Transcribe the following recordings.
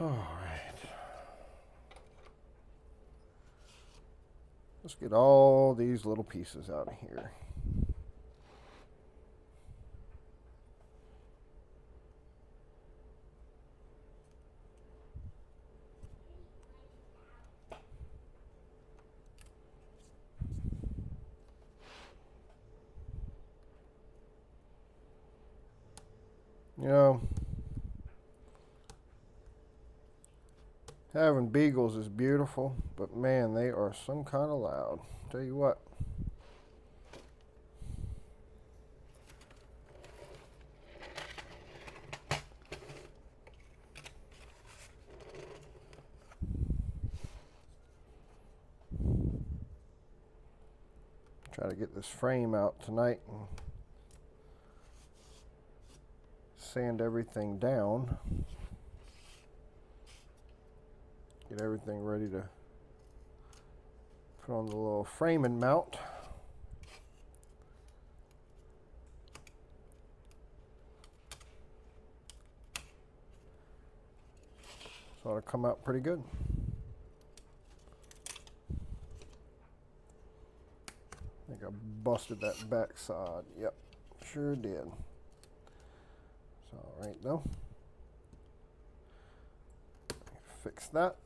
All right. Let's get all these little pieces out of here. You know, having beagles is beautiful, but man, they are some kind of loud. Tell you what. Try to get this frame out tonight and sand everything down. Get everything ready to put on the little frame and mount. So it'll come out pretty good. I think I busted that back side. Yep, sure did. It's all right though. Fix that.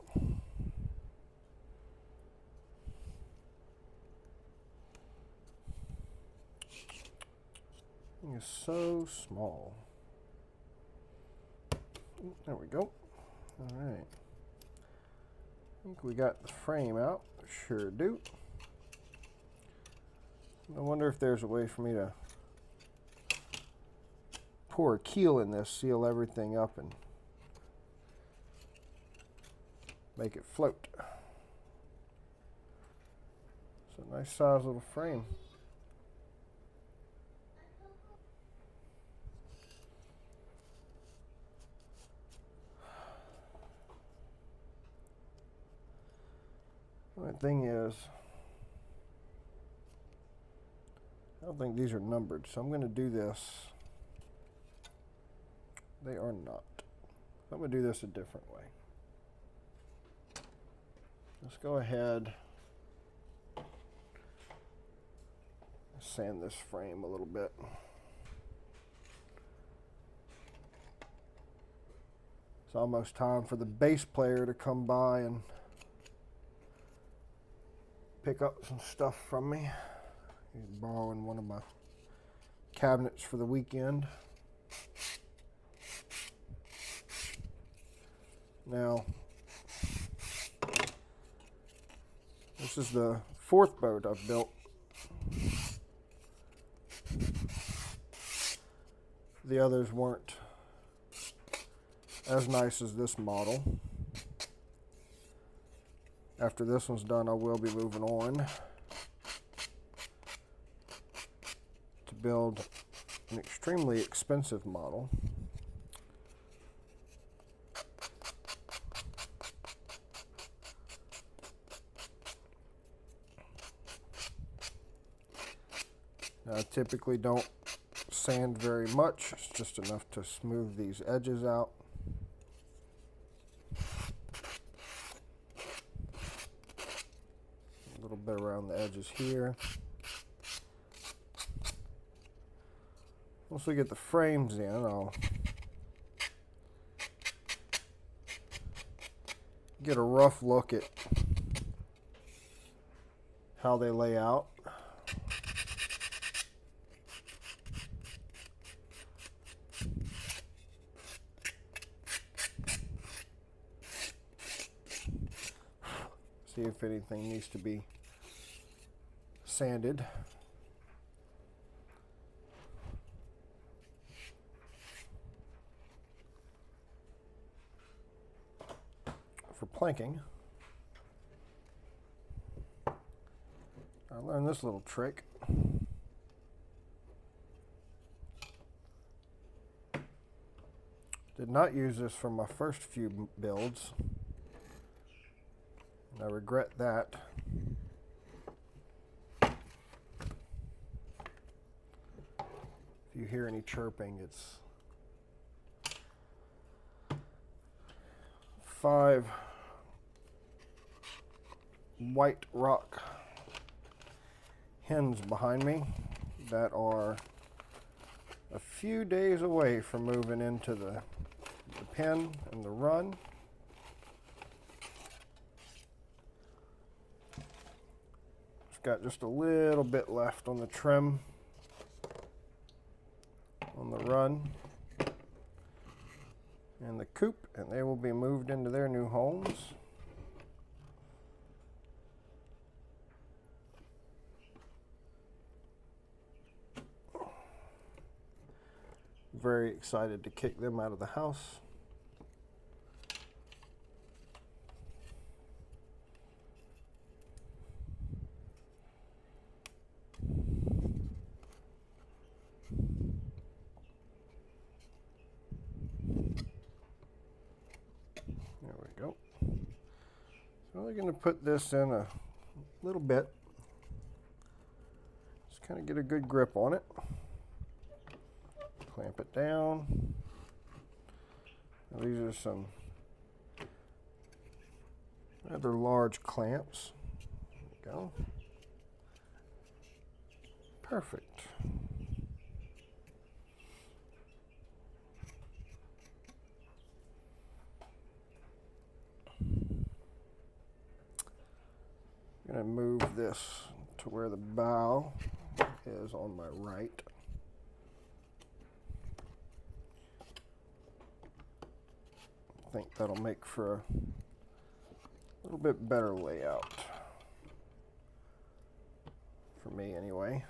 It's so small. There we go. All right. I think we got the frame out. Sure do. I wonder if there's a way for me to pour a keel in this, seal everything up, and make it float. It's a nice size little frame. The only thing is, I don't think these are numbered, so I'm going to do this. They are not. I'm going to do this a different way. Let's go ahead and sand this frame a little bit. It's almost time for the bass player to come by and pick up some stuff from me. He's borrowing one of my cabinets for the weekend. Now, this is the fourth boat I've built. The others weren't as nice as this model. After this one's done, I will be moving on to build an extremely expensive model. I typically don't sand very much. It's just enough to smooth these edges out. A little bit around the edges here. Once we get the frames in, I'll get a rough look at how they lay out. See if anything needs to be sanded. For planking, I learned this little trick. Did not use this for my first few builds, and I regret that. If you hear any chirping, it's 5 white rock hens behind me that are a few days away from moving into the pen and the run. It's got just a little bit left on the trim on the run and the coop, and they will be moved into their new homes. Very excited to kick them out of the house. There we go. So we're going to put this in a little bit. Just kind of get a good grip on it. Clamp it down. Now these are some rather large clamps. There we go. Perfect. I'm going to move this to where the bow is on my right. I think that'll make for a little bit better layout for me anyway.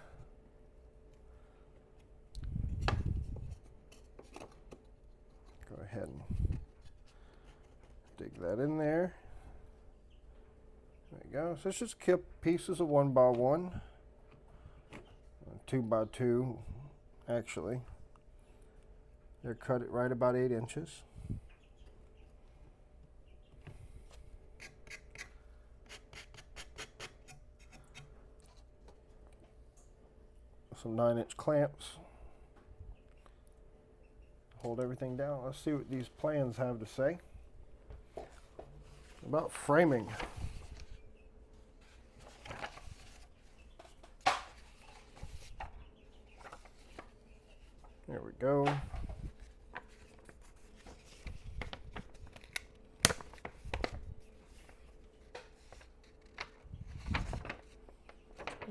Go ahead and dig that in there. There you go. So it's just keep pieces of 1 by 1, 2 by 2 actually. They're cut at right about 8 inches. Some 9-inch clamps. Hold everything down. Let's see what these plans have to say about framing. There we go.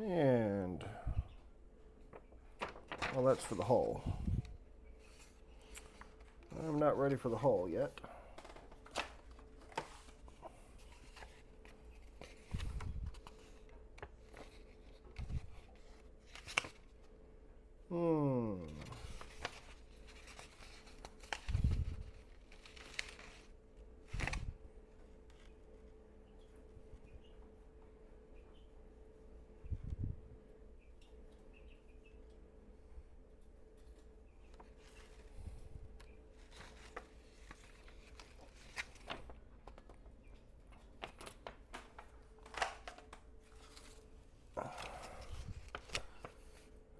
And well, that's for the hull. I'm not ready for the hull yet.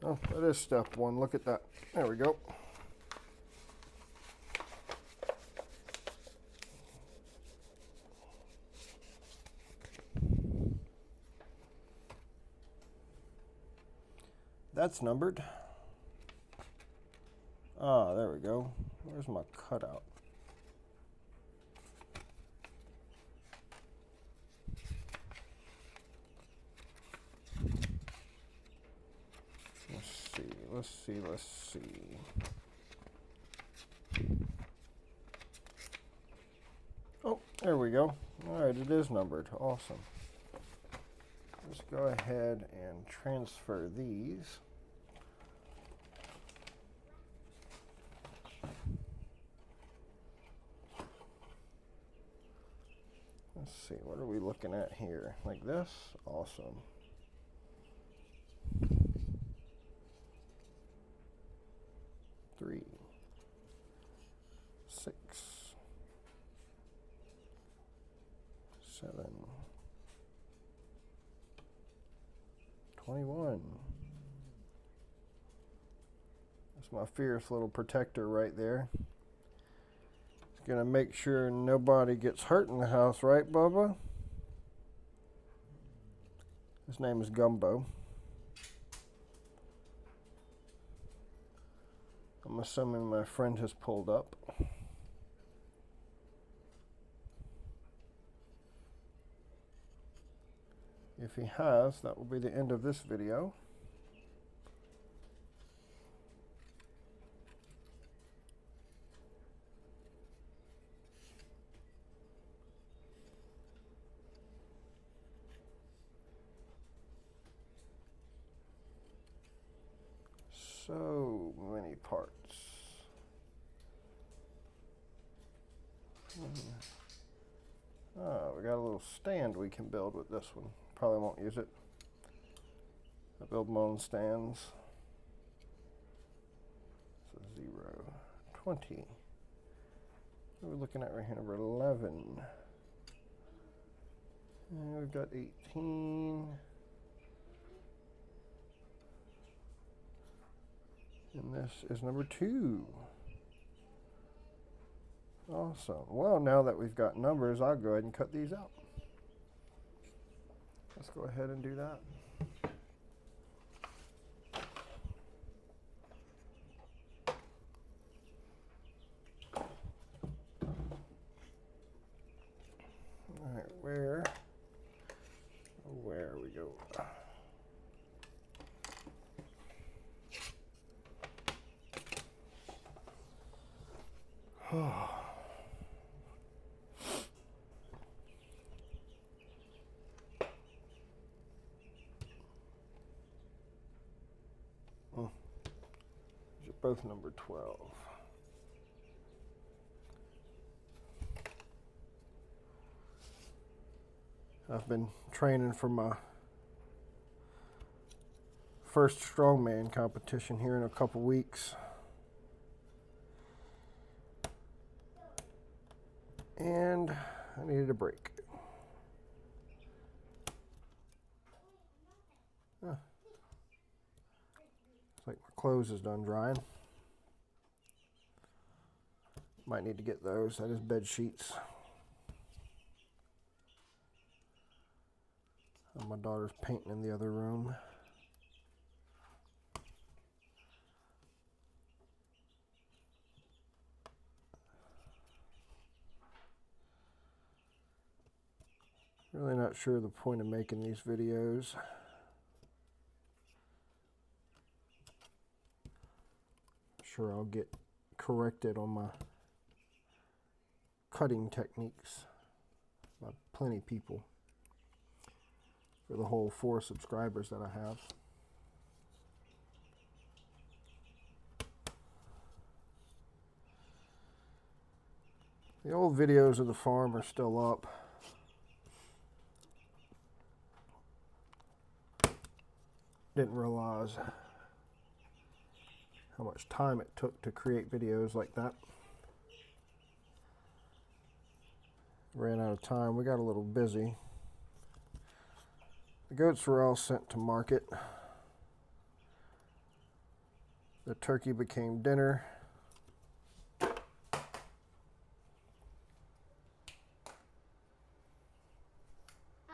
Oh, that is step 1. Look at that. There we go. That's numbered. Ah, there we go. Where's my cutout? Let's see. Oh, there we go. All right, it is numbered. Awesome. Let's go ahead and transfer these. Let's see, what are we looking at here? Like this? Awesome. Three, 6, 7, 21. That's my fierce little protector right there. It's Gonna make sure nobody gets hurt in the house, right, Bubba? His name is Gumbo. I'm assuming my friend has pulled up. If he has, that will be the end of this video. So many parts. Oh, we got a little stand we can build with this one. Probably won't use it. I build my own stands. So 0, 20. What are we looking at right here? Number 11. And we've got 18. And this is number 2. Awesome. Well, now that we've got numbers, I'll go ahead and cut these out. Let's go ahead and do that. All right, where we go. These are both number 12. I've been training for my first strongman competition here in a couple weeks. And I needed a break. Huh. It's like my clothes is done drying. Might need to get those. That is bed sheets. My daughter's painting in the other room. Really not sure the point of making these videos. Sure, I'll get corrected on my cutting techniques by plenty of people for the whole 4 subscribers that I have. The old videos of the farm are still up. Didn't realize how much time it took to create videos like that. Ran out of time. We got a little busy. The goats were all sent to market. The turkey became dinner. I'll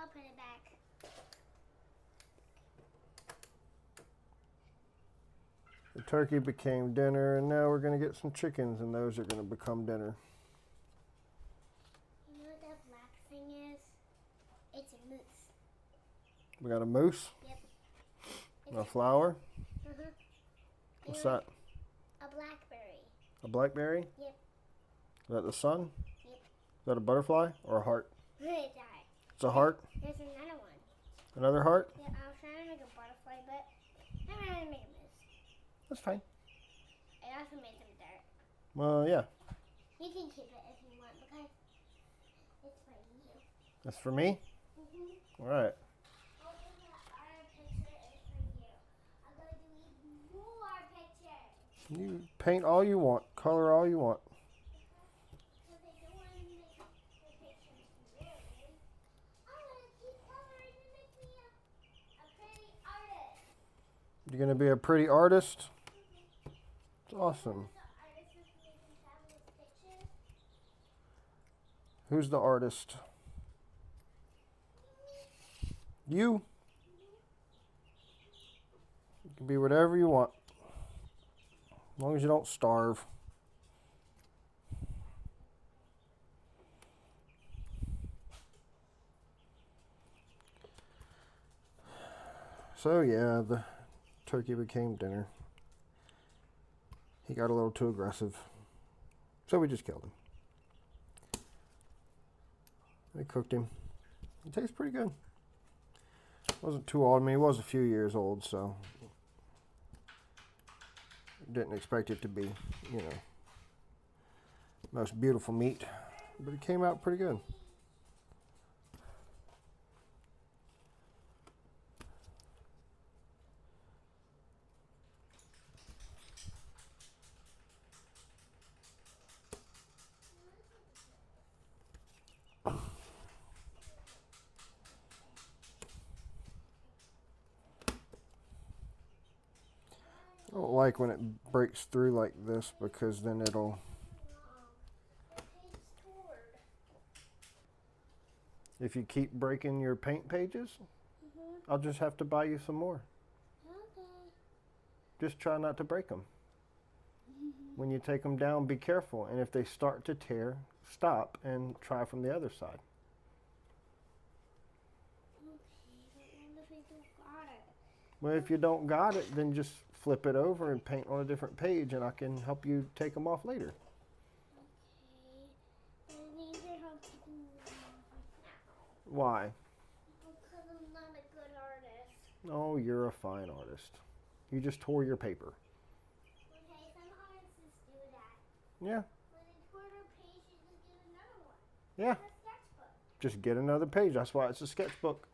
put it back. The turkey became dinner, and now we're going to get some chickens, and those are going to become dinner. You know what that black thing is? It's a moose. We got a moose? Yep. And a flower? Uh-huh. What's that? A blackberry. A blackberry? Yep. Is that the sun? Yep. Is that a butterfly or a heart? It's a heart. It's a heart? There's another one. Another heart? Yeah, I was trying to make a butterfly, but I'm trying to make a moose. That's fine. I also made some dirt. Well, yeah. You can keep it if you want because it's for you. That's for me? Mm-hmm. All right. Our picture is for you. I'm going to do even more pictures. You paint all you want, color all you want. Because I don't want to make the pictures blurry. I want to keep coloring and make me a pretty artist. You're going to be a pretty artist? It's awesome. The artist is making fabulous pictures. Who's the artist? You. You can be whatever you want. As long as you don't starve. So yeah, the turkey became dinner. He got a little too aggressive. So we just killed him. We cooked him. It tastes pretty good. Wasn't too old. I mean, he was a few years old, so didn't expect it to be, you know, most beautiful meat. But it came out pretty good. I don't like when it breaks through like this because then it'll... If you keep breaking your paint pages, I'll just have to buy you some more. Okay. Just try not to break them. When you take them down, be careful. And if they start to tear, stop and try from the other side. Okay, but what if I don't got it? Well, if you don't got it, then just flip it over and paint on a different page, and I can help you take them off later. Okay. I need your help taking them off now. Why? Because I'm not a good artist. Oh, you're a fine artist. You just tore your paper. Okay, some artists do that. Yeah. When they tore their page, you just get another one. Yeah. It's a sketchbook. Just get another page. That's why it's a sketchbook.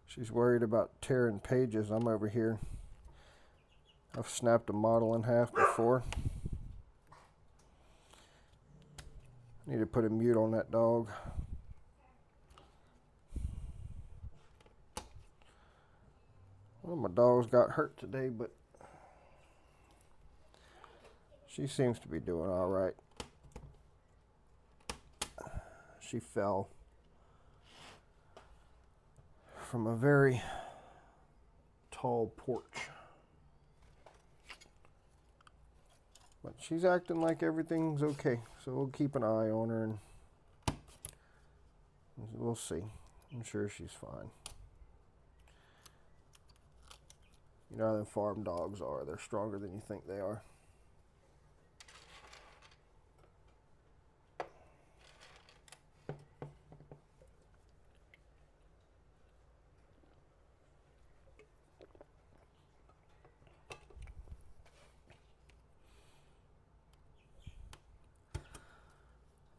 She's worried about tearing pages. I'm over here. I've snapped a model in half before. Need to put a mute on that dog. Well, my dog's got hurt today, but she seems to be doing all right. She fell from a very tall porch. But she's acting like everything's okay, so we'll keep an eye on her and we'll see. I'm sure she's fine. You know how them farm dogs are. They're stronger than you think they are.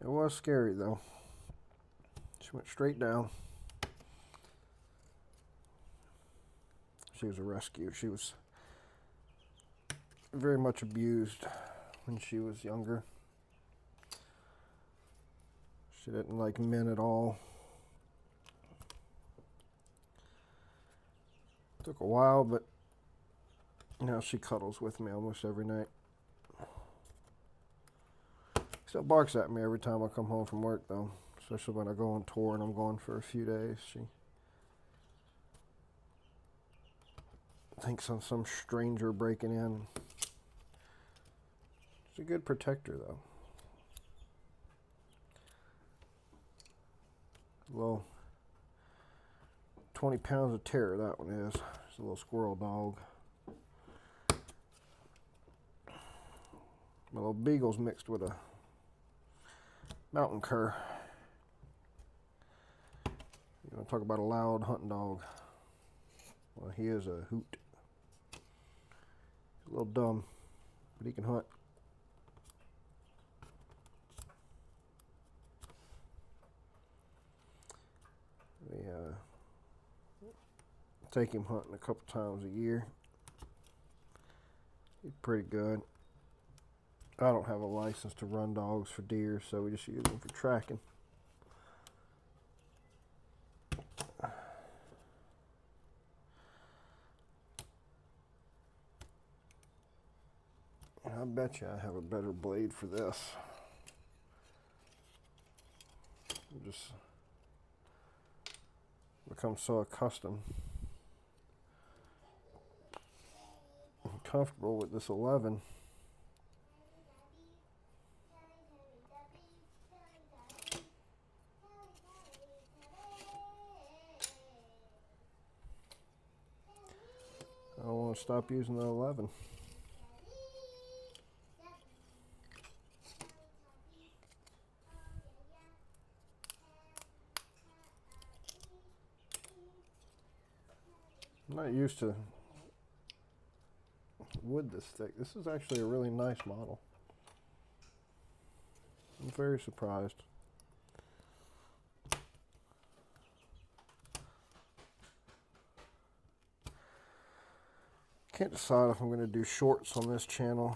It was scary though. She went straight down. She was a rescue. She was very much abused when she was younger. She didn't like men at all. Took a while, but now she cuddles with me almost every night. Still barks at me every time I come home from work though, especially when I go on tour and I'm gone for a few days. She thinks I'm some stranger breaking in. She's a good protector though. Well, 20 pounds of terror that one is. It's a little squirrel dog. My little beagle's mixed with a mountain cur. You want to talk about a loud hunting dog? Well, he is a hoot. He's a little dumb, but he can hunt. We take him hunting a couple times a year. He's pretty good. I don't have a license to run dogs for deer, so we just use them for tracking. I bet you I have a better blade for this. I just become so accustomed and comfortable with this 11. I don't want to stop using the 11. I'm not used to wood this thick. This is actually a really nice model. I'm very surprised. Can't decide if I'm going to do shorts on this channel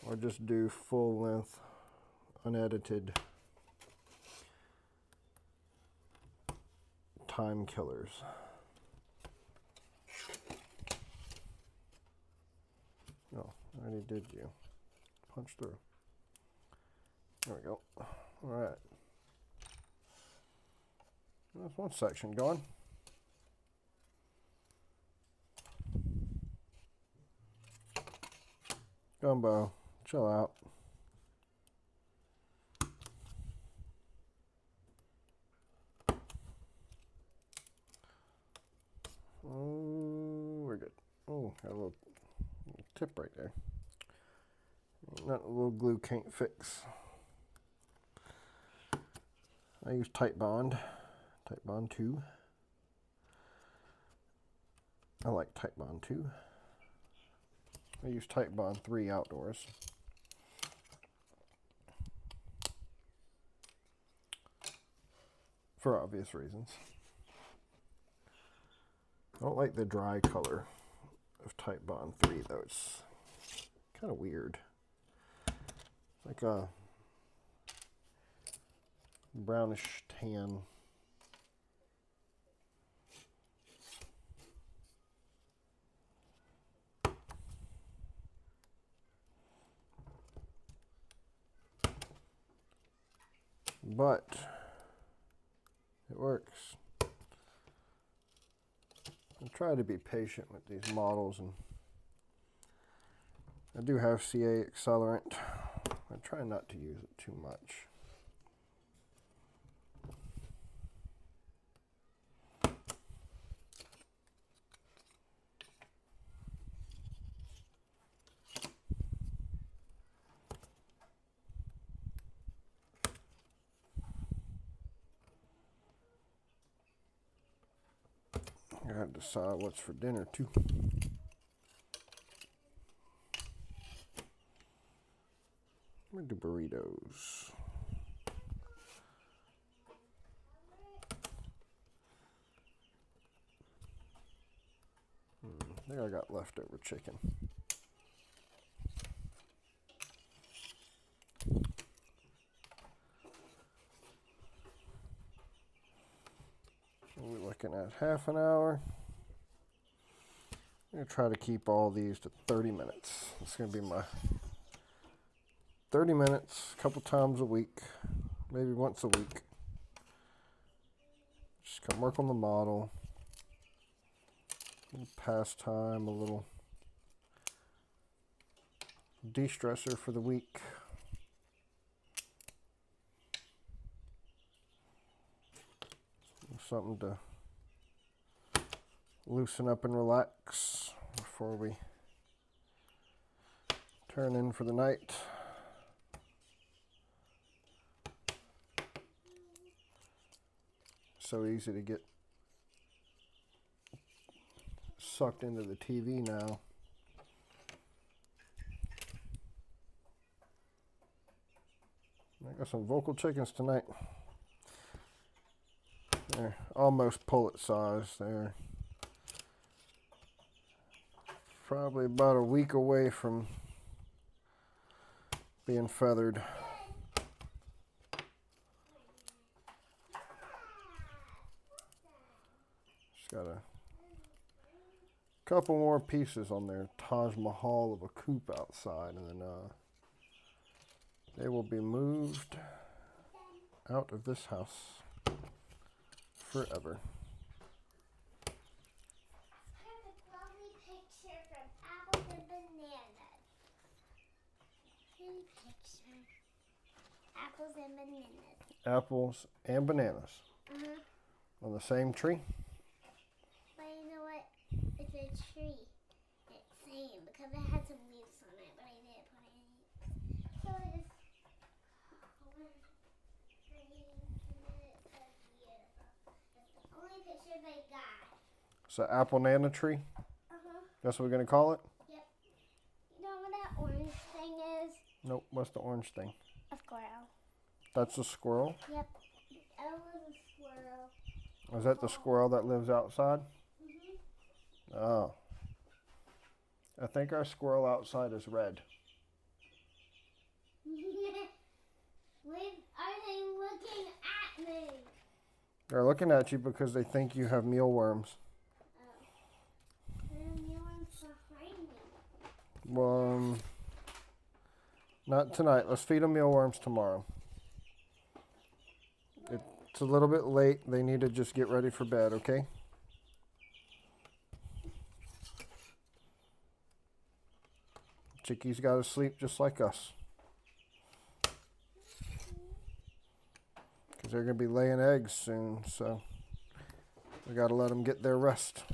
or just do full length, unedited time killers. Oh, I already did you. Punch through. There we go. All right. That's one section gone. Gumbo, chill out. Oh, we're good. Oh, got a little tip right there. Not a little glue can't fix. I use Tight Bond 2. I like Tight Bond 2. I use Tight Bond 3 outdoors. For obvious reasons. I don't like the dry color of Tight Bond 3 though. It's kind of weird. It's like a brownish tan. But it works. I try to be patient with these models, and I do have CA accelerant. I try not to use it too much. I gotta decide what's for dinner too. I'm gonna do burritos. I think I got leftover chicken. We're looking at half an hour. I'm going to try to keep all these to 30 minutes. It's going to be my 30 minutes, a couple times a week, maybe once a week. Just come work on the model. A little pastime, a little de-stressor for the week. Something to loosen up and relax before we turn in for the night. So easy to get sucked into the TV now. I got some vocal chickens tonight. They're almost pullet size. They're probably about a week away from being feathered. Just gotta couple more pieces on their Taj Mahal of a coop outside, and then they will be moved out of this house forever. Perfect, lovely picture from apples and bananas. Pretty picture. Apples and bananas. Apples and bananas on the same tree. But you know what? It's a tree. It's same because it had some leaves on it, but I didn't put any. So I just colored green and then it says beautiful. That's the only picture they got. So apple nana tree. That's what we're gonna call it. Yep. You know what that orange thing is? Nope. What's the orange thing? A squirrel. That's a squirrel. Yep. That was a squirrel. Is that the squirrel that lives outside? Oh. I think our squirrel outside is red. Are they looking at me? They're looking at you because they think you have mealworms. There are new ones behind me. Not tonight. Let's feed them mealworms tomorrow. It's a little bit late. They need to just get ready for bed, okay? Chickies got to sleep just like us. Because they're going to be laying eggs soon, so we got to let them get their rest.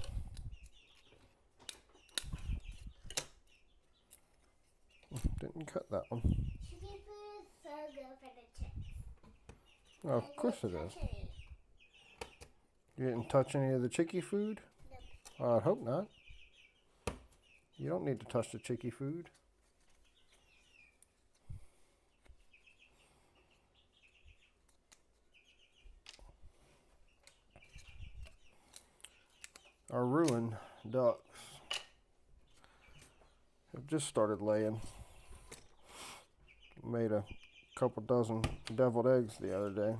Didn't cut that one. Chicken food is so good for the chicks. Oh, of course it is. You didn't touch any of the chickie food? Nope. I'd hope not. You don't need to touch the chickie food. Our ruined ducks have just started laying. Made a couple dozen deviled eggs the other day.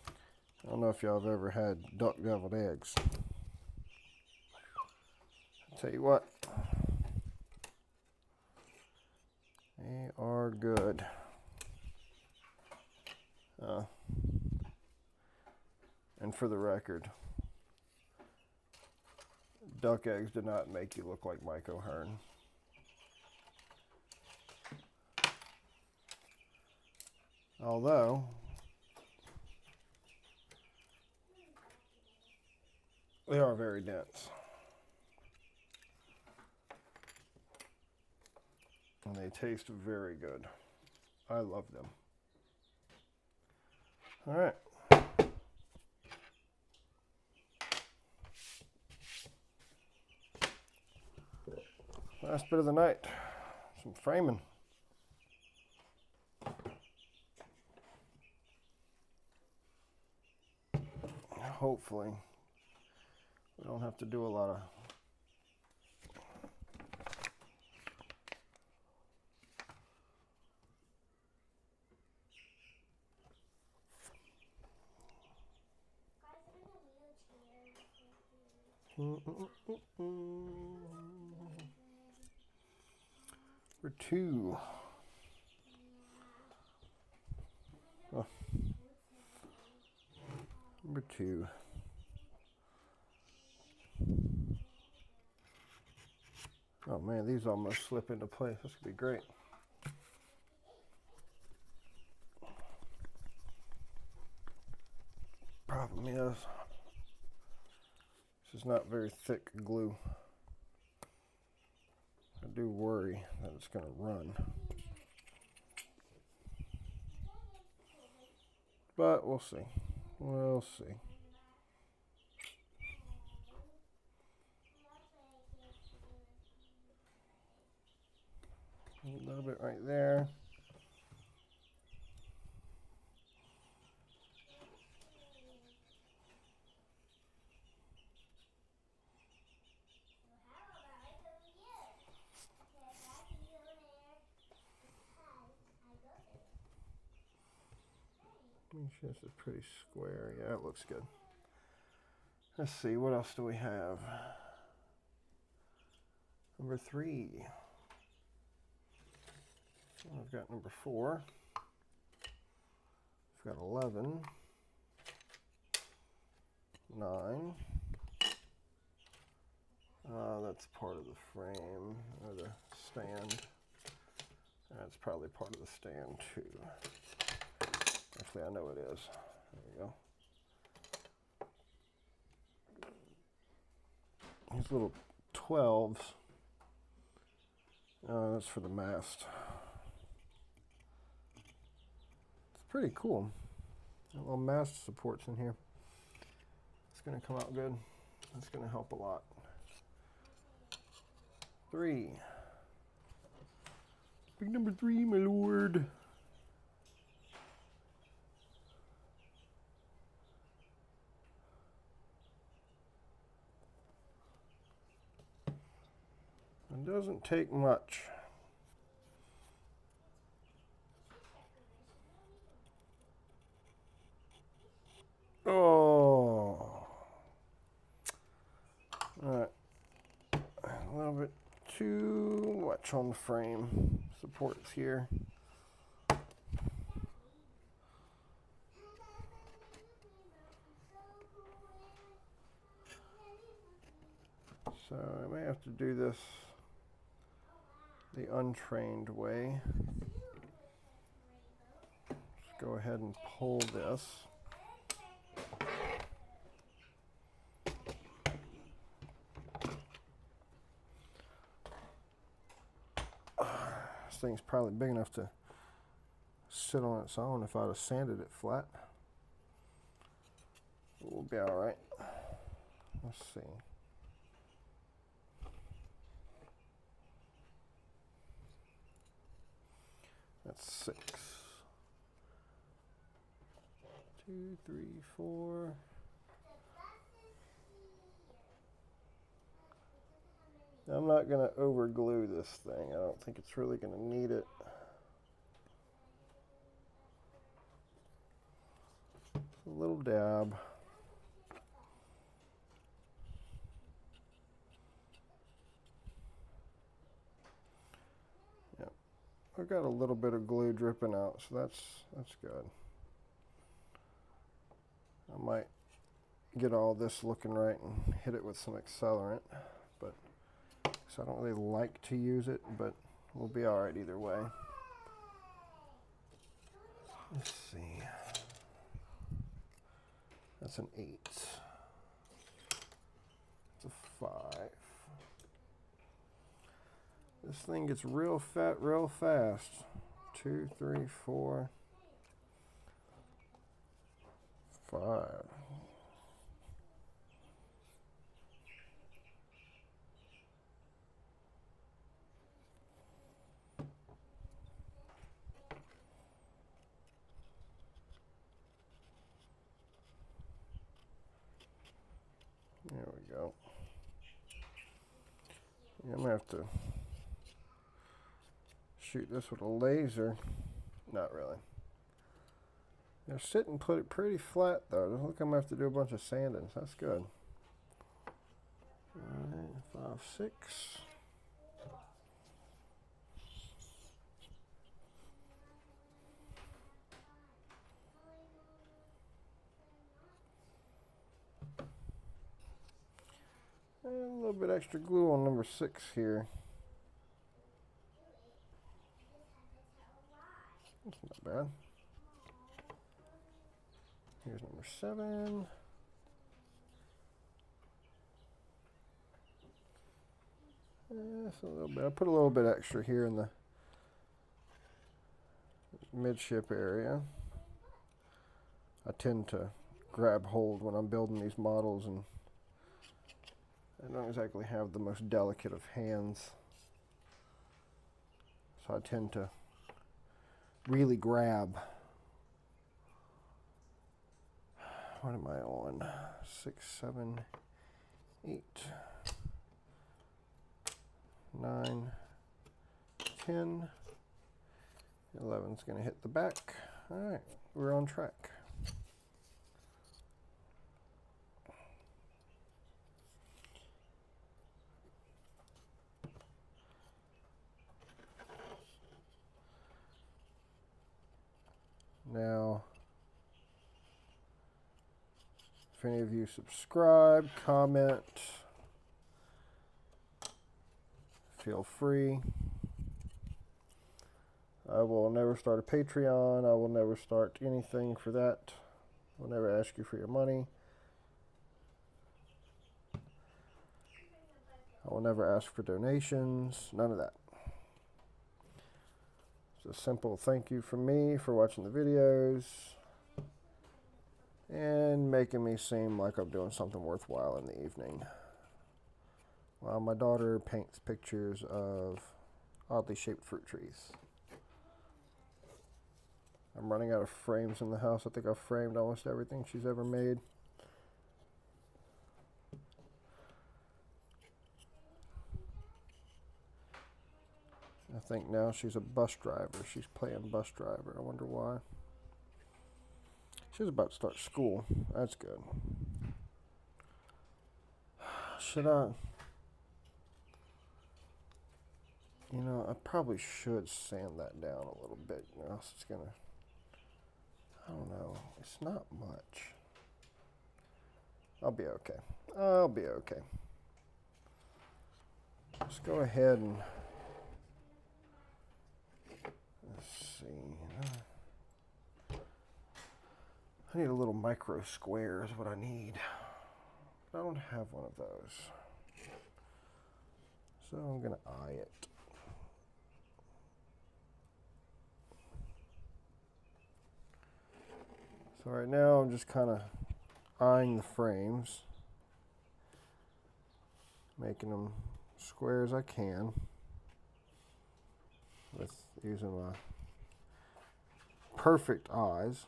I don't know if y'all have ever had duck deviled eggs. I'll tell you what, they are good. And for the record, duck eggs do not make you look like Mike O'Hearn. Although, they are very dense. And they taste very good. I love them. All right. Last bit of the night. Some framing. Hopefully, we don't have to do a lot of For two. Oh. Number two. Oh man, these almost slip into place. This could be great. Problem is, this is not very thick glue. I do worry that it's going to run. But we'll see. We'll see. A little bit right there. Make sure this is pretty square. Yeah, it looks good. Let's see, what else do we have? Number 3. I've got number 4. I've got 11, 9. That's part of the frame or the stand. That's probably part of the stand too. Actually, I know it is. There we go. These little 12s. That's for the mast. It's pretty cool. A little mast supports in here. It's going to come out good. It's going to help a lot. 3. Big number 3, my lord. It doesn't take much. Oh. Alright. A little bit too much on the frame. Supports here. So I may have to do this the untrained way. Just go ahead and pull this. This thing's probably big enough to sit on its own if I'd have sanded it flat. We'll be all right. Let's see. That's 6. 2, 3, 4. I'm not going to over glue this thing. I don't think it's really going to need it. A little dab. Yep. I've got a little bit of glue dripping out, so that's good. I might get all this looking right and hit it with some accelerant, but so I don't really like to use it, but we'll be all right either way. Let's see. That's an 8. It's a 5. This thing gets real fat real fast. 2, 3, 4, 5. There we go. Yeah, I'm going to have to shoot this with a laser. Not really. They're sitting pretty flat though. Doesn't look like I'm going to have to do a bunch of sandings. That's good. 5, 6. A little bit extra glue on number 6 here. That's not bad. Here's number 7. Just a little bit. I put a little bit extra here in the midship area. I tend to grab hold when I'm building these models, and I don't exactly have the most delicate of hands, so I tend to really grab. What am I on? 6, 7, 8, 9, 10, 11's going to hit the back. All right, we're on track. If any of you subscribe, comment, feel free. I will never start a Patreon. I will never start anything for that. I'll never ask you for your money. I will never ask for donations. None of that. It's a simple thank you from me for watching the videos and making me seem like I'm doing something worthwhile in the evening while my daughter paints pictures of oddly shaped fruit trees. I'm running out of frames in the house. I think I've framed almost everything she's ever made. I think now she's a bus driver. She's playing bus driver. I wonder why. She's about to start school. That's good. Should I? You know, I probably should sand that down a little bit. Or else it's gonna. I don't know. It's not much. I'll be okay. I'll be okay. Let's go ahead and. Let's see. I need a little micro square is what I need. I don't have one of those. So I'm going to eye it. So right now I'm just kind of eyeing the frames. Making them square as I can. With using my perfect eyes.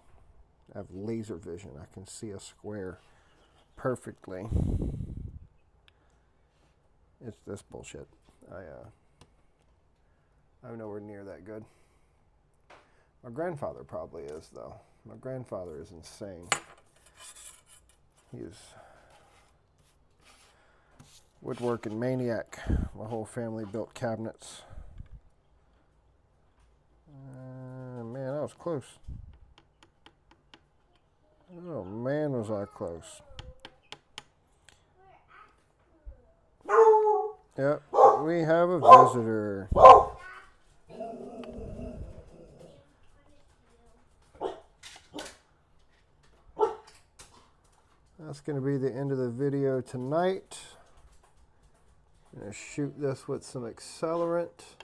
I have laser vision. I can see a square perfectly. It's this bullshit. I'm nowhere near that good. My grandfather probably is, though. My grandfather is insane. He is woodworking maniac. My whole family built cabinets. Man, that was close. Oh man, was I close. Yep, we have a visitor. That's going to be the end of the video tonight. I'm going to shoot this with some accelerant.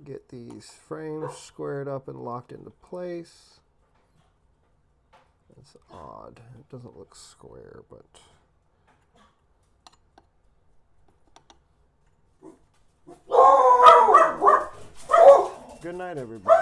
Get these frames squared up and locked into place. It's odd. It doesn't look square, but... Good night, everybody.